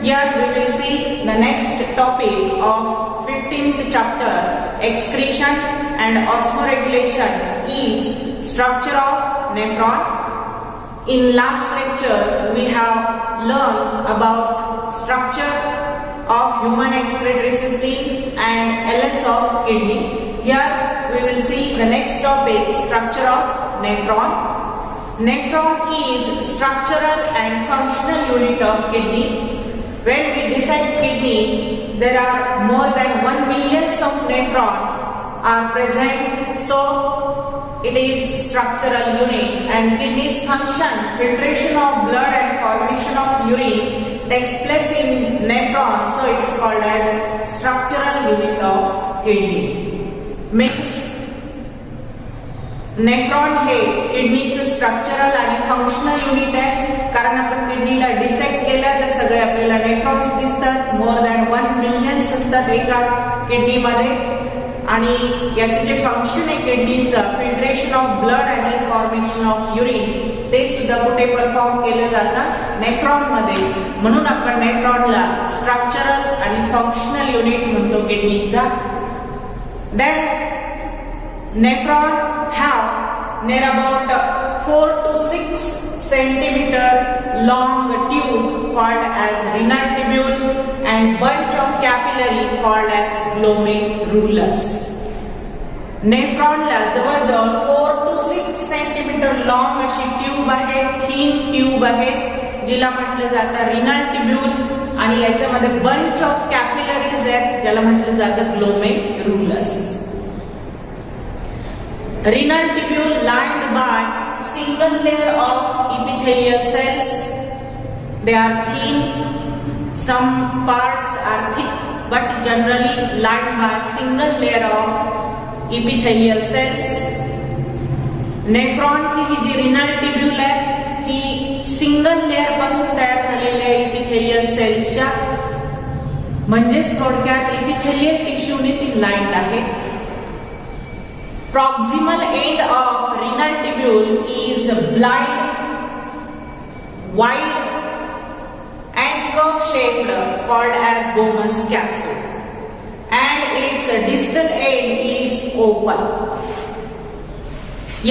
Here we will see the next topic of 15th chapter, excretion and osmoregulation is structure of nephron. In last lecture we have learned about structure of human excretory system and LS of kidney. Here we will see the next topic, structure of nephron. Nephron is structural and functional unit of kidney. When we dissect kidney, there are more than 1 million of nephron are present. So it is structural unit, and kidney's function, filtration of blood and formation of urine takes place in nephron. So it is called as structural unit of kidney. Means nephron हे किडनीचं structural आणि functional unit आहे, कारण आपण किडनीला dissect केलं तर सगळे आपल्याला नेफ्रॉन्स दिसतात. मोर दॅन 1 मिलियन असतात एका किडनीमध्ये, आणि याचे जे फंक्शन आहे किडनीचं, फिल्ट्रेशन ऑफ ब्लड आणि फॉर्मेशन ऑफ युरिन, ते सुद्धा कुठे परफॉर्म केले जातात? नेफ्रॉन मध्ये. म्हणून आपण नेफ्रॉनला स्ट्रक्चरल आणि फंक्शनल युनिट म्हणतो किडनीचा. Then nephron have near about 4 to 6 centimeter long tube called as renal tubule and bunch of capillary called as glomerulus. nephron ला जवळजवळ 4 to 6 centimeter long अशी ट्यूब आहे, thin ट्यूब आहे, जिला म्हटलं जातं renal tubule, आणि याच्यामध्ये bunch of capillaries आहेत, ज्याला म्हटलं जातं glomerulus. Renal tubule lined by single layer of epithelial cells. They are thin. Some parts are thick, but generally lined by single layer of epithelial cells. Nephron ची ही जी renal tubule आहे, ही single layer पासून तयार झालेल्या epithelial cellsच्या, म्हणजेच थोडक्यात epithelial टिश्यूने ती लाईन्ड आहे. Proximal end of renal tubule is blind, wide and curve shaped called as Bowman's capsule, and its distal end is open.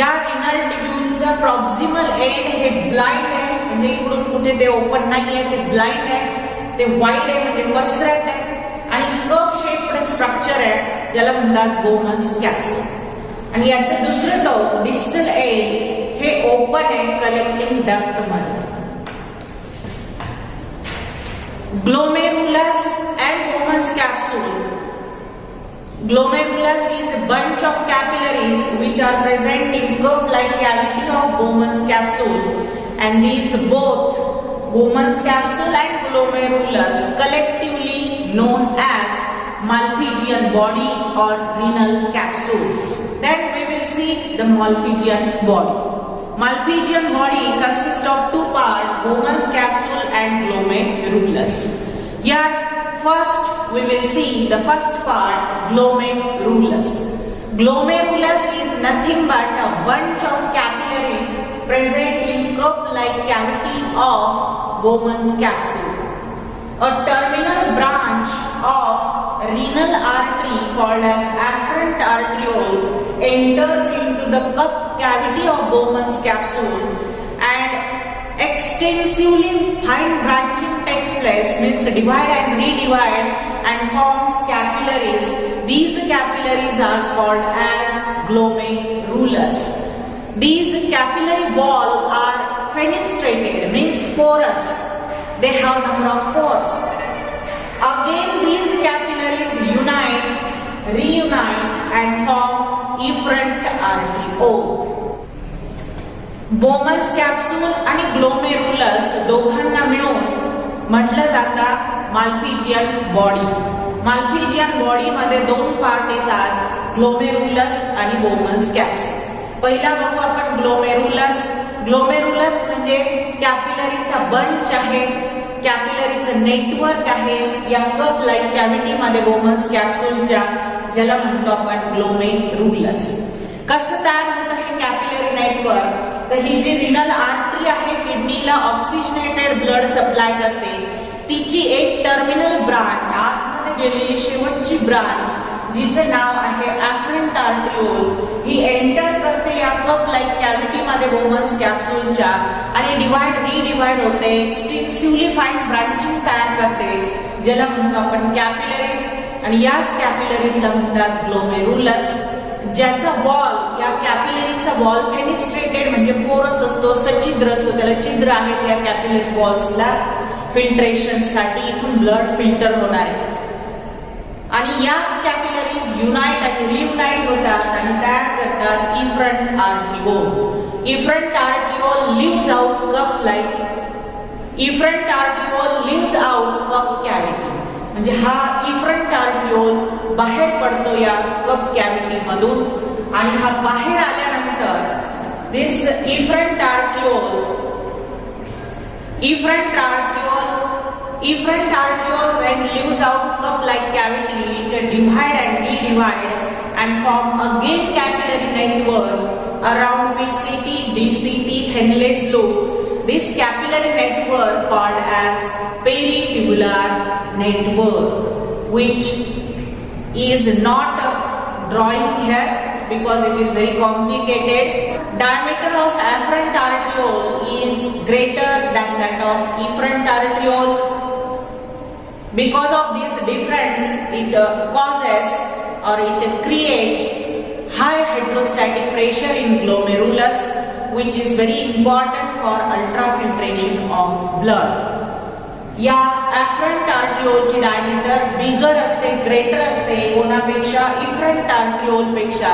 या renal tubule चा proximal end हे blind आहे, म्हणजे इकडून कुठे ते ओपन नाही आहे, ते blind आहे, ते wide आहे म्हणजे पसरट आहे, आणि curve shaped स्ट्रक्चर आहे ज्याला म्हणतात Bowman's capsule. आणि याचं दुसरं टोक डिस्टल एंड हे ओपन आहे कलेक्टिंग डक्ट मध्ये. Glomerulus and Bowman's capsule. Glomerulus is a bunch of capillaries which are present in cup-like cavity of Bowman's capsule, and these both Bowman's capsule and glomerulus collectively known as Malpighian body or renal capsule. Then we will see the Malpighian body. Malpighian body consists of two parts, Bowman's capsule and glomerulus. Here first we will see the first part, glomerulus. Glomerulus is nothing but a bunch of capillaries present in cup-like cavity of Bowman's capsule. A terminal branch of renal artery called as afferent arteriole enters into the cup cavity of Bowman's capsule, and extensively fine branching takes place, means divide and redivide and forms capillaries. These capillaries are called as glomerulus. These capillary wall are fenestrated, means porous. They have number of pores. Again these capillaries unite, reunite and form efferent arteriole. Bowman's capsule आणि glomerulus दोघांना मिळून म्हटलं जातं Malpighian body. Malpighian body मध्ये दोन part येतात, glomerulus आणि Bowman's capsule. पहिला बघू आपण glomerulus. Glomerulus म्हणजे कॅपिलरीचा बंच आहे, कॅपिलरीचं नेटवर्क आहे या कप लाईक कॅव्हिटी मध्ये Bowman's कॅप्सूलच्या, ज्याला म्हणतो आपण ग्लोमेरुलस. कसं तयार होतं हे कॅपिलरी नेटवर्क? तर ही जी रिनल आर्टरी आहे किडनीला ऑक्सिजनेटेड ब्लड सप्लाय करते, तिची एक टर्मिनल ब्रांच आतमध्ये गेलेली शेवटची ब्रांच जिचे नाव आहे ऍफरंट आर्ट्रिओल ही एंटर करते या कप लाईक कॅव्हिटी मध्ये बोमन्स कॅप्सूलच्या आणि रिडिवाइड होते, एक्सटेन्सिव्हली फाईन ब्रांचिंग तयार करते ज्याला म्हणतो आपण कॅपिलरीज आणि याच कॅपिलरीजला म्हणतात ग्लोमेरुलस, ज्याचा वॉल या कॅपिलरीचा वॉल फेनिस्ट्रेटेड म्हणजे पोरस असतो, सच्छिद्र असतो, त्याला छिद्र आहेत या कॅपिलरी वॉल्सला फिल्ट्रेशन साठी इथून ब्लड फिल्टर होणार आहे आणि याच कॅपिलरीज युनाइट आणि रियुनाइट होतात आणि तयार करतात efferent आर्ट्रिओल. Efferent आर्ट्रिओल leaves out cup like efferent आर्ट्रिओल leaves out cup cavity म्हणजे हा इफरंट आर्ट्रिओल बाहेर पडतो या कप कॅव्हिटी मधून आणि हा बाहेर आल्यानंतर this efferent आर्ट्रिओल when leaves out cup like cavity it divide and redivide and form again capillary network around PCT, DCT, Henle's loop. This capillary network called as peritubular network, which is not drawing here because it is very complicated. Diameter of afferent arteriole is greater than that of efferent arteriole. Because of this difference, it causes or it creates high hydrostatic pressure in glomerulus, which is very important for ultrafiltration of blood. या ऍफरंट आर्ट्रिओलची diameter बिगर असते, greater असते कोणापेक्षा, efferent आर्ट्रिओल पेक्षा,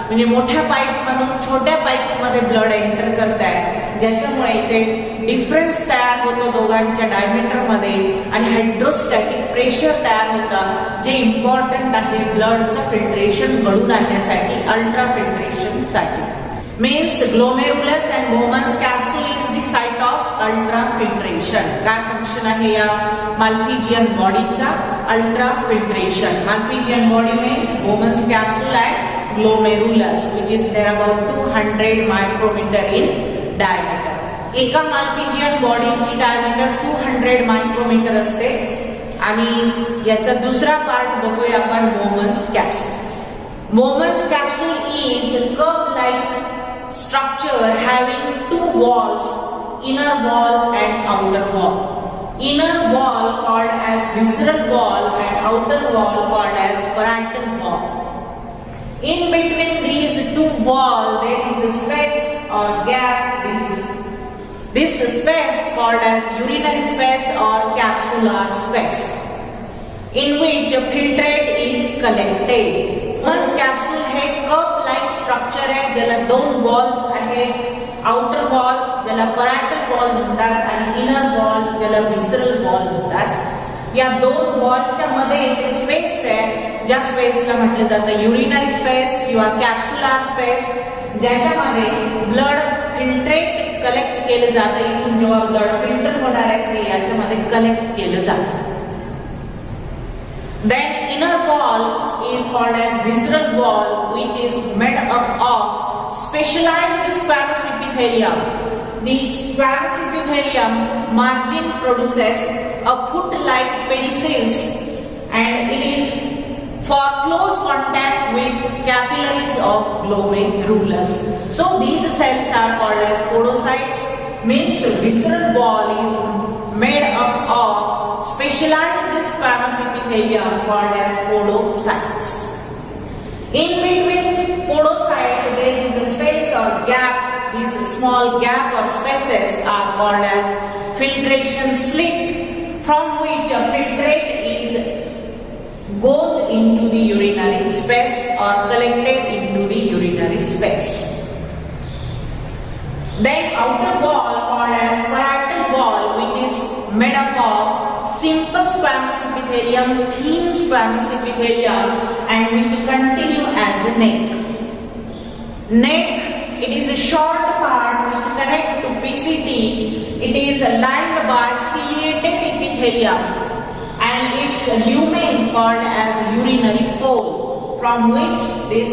म्हणजे मोठ्या pipe मधून छोट्या pipe मध्ये blood enter करताय ज्याच्यामुळे इथे डिफरन्स तयार होतो दोघांच्या डायमीटर मध्ये आणि हायड्रोस्टॅटिक प्रेशर तयार होतं जे इम्पॉर्टंट आहे ब्लडचं फिल्ट्रेशन घडून आणण्यासाठी, अल्ट्रा फिल्ट्रेशन साठी. Means glomerulus and Bowman's capsule is the site of ultrafiltration. काय फंक्शन आहे या माल्पिजियन बॉडीचा? Ultrafiltration. Malpighian body means Bowman's capsule and glomerulus, which is there about 200 micrometer in diameter. एका माल्पिजियन बॉडीची डायमीटर 200 मायक्रोमीटर असते आणि याचा दुसरा पार्ट बघूया आपण Bowman's capsule. Bowman's capsule is cup-like structure having two walls, inner wall and outer wall. Inner wall called as visceral wall and outer wall called as parietal wall. In between these two walls there is a space or gap. This space called as urinary space or capsular space in which filtrate is collected. Bowman's capsule हे cup like structure आहे ज्याला दोन walls आहेत, outer wall ज्याला parietal wall म्हणतात आणि inner wall ज्याला visceral wall म्हणतात. या दोन वॉलच्या मध्ये इथे स्पेस आहे ज्या स्पेसला म्हटलं जातं युरिनरी स्पेस किंवा कॅप्सुलार स्पेस, ज्याच्यामध्ये ब्लड फिल्ट्रेट कलेक्ट केलं जातं. इथून जेव्हा ब्लड फिल्टर होणार आहे ते याच्यामध्ये कलेक्ट केलं जातं. Then inner wall is called as visceral wall, which is made up of specialized squamous epithelium. This squamous epithelium margin produces a foot-like pedicels, and it is for close contact with capillaries of glomerulus. So these cells are called as podocytes. Means visceral wall is made up of specialized squamous epithelium called as podocytes. In between podocyte there is a space or gap. These small gap or spaces are called as filtration slit, from which a filtrate goes into the urinary space or collected into the urinary space. Then outer wall called as parietal wall, which is made up of simple squamous epithelium, thin squamous epithelium, and which continue as a neck. Neck, it is a short part which connect to PCT. It is lined by ciliated epithelium, and its lumen called as urinary pole, from which this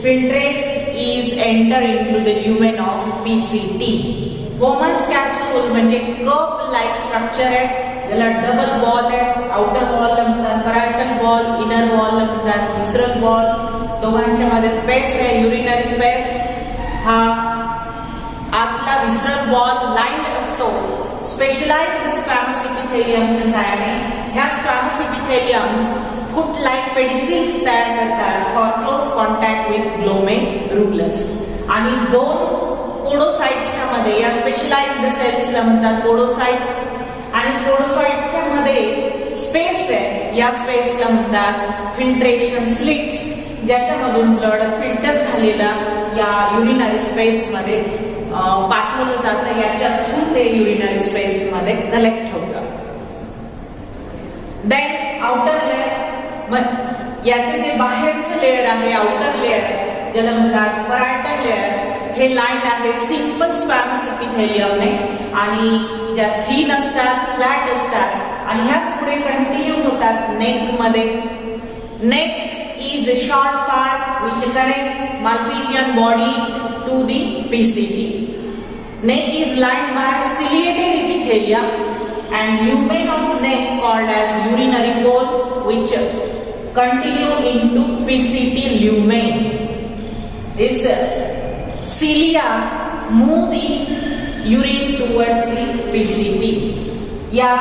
filtrate is enter into the lumen of PCT. Bowman's capsule म्हणजे cup like structure आहे याला double wall आहे, outer wall म्हणतात, parietal wall, inner wall म्हणतात, visceral wall. दोघांच्या मध्ये space आहे, urinary space. हा आतला विसरल वॉल लाईन्ड असतो स्पेशलाइज्ड स्क्वॅमस इपिथेलियमच्या सहाय्याने. ह्या स्क्वॅमस इपिथेलियम फूट लाईक पेडिसिल्स तयार करतात for close contact with glomerulus. आणि दोन पोडोसाइट्सच्या मध्ये, या स्पेशलाइज्ड सेल्सला म्हणतात पोडोसाइट्स, आणि पोडोसाइट्सच्या मध्ये स्पेस आहे, या स्पेसला म्हणतात फिल्ट्रेशन स्लिट्स, ज्याच्यामधून ब्लड फिल्टर झालेला या युरिनरी स्पेस मध्ये पाठवलं जातं. याच्या थ्रू ते युरिनरी स्पेस मध्ये कलेक्ट होतं. देन आउटर लेअर, याचे जे बाहेरचं लेअर आहे आउटर लेअर ज्याला म्हणतात पॅरायटल लेअर, हे लाईन आहे सिंपल स्क्वॅमस इपिथेलियमने, आणि ज्या थिन असतात, फ्लॅट असतात, आणि ह्याच पुढे कंटिन्यू होतात नेक मध्ये. नेक is a short part which connect Malpighian body to the PCT. Neck is lined by ciliated epithelia and lumen of neck called as urinary pole which continue into PCT lumen. This cilia move the urine towards the PCT. या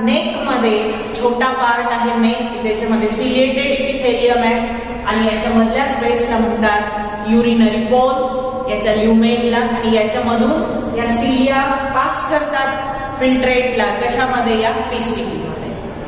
नेक मध्ये छोटा part आहे नेक, ज्याच्यामध्ये ciliated epithelium आहे, आणि याच्या मधल्या स्पेसला म्हणतात युरिनरी पोल, याच्या ल्युमेनला, आणि याच्यामधून या सिलिया पास करतात फिल्ट्रेटला, कशामध्ये, या पीसीटी.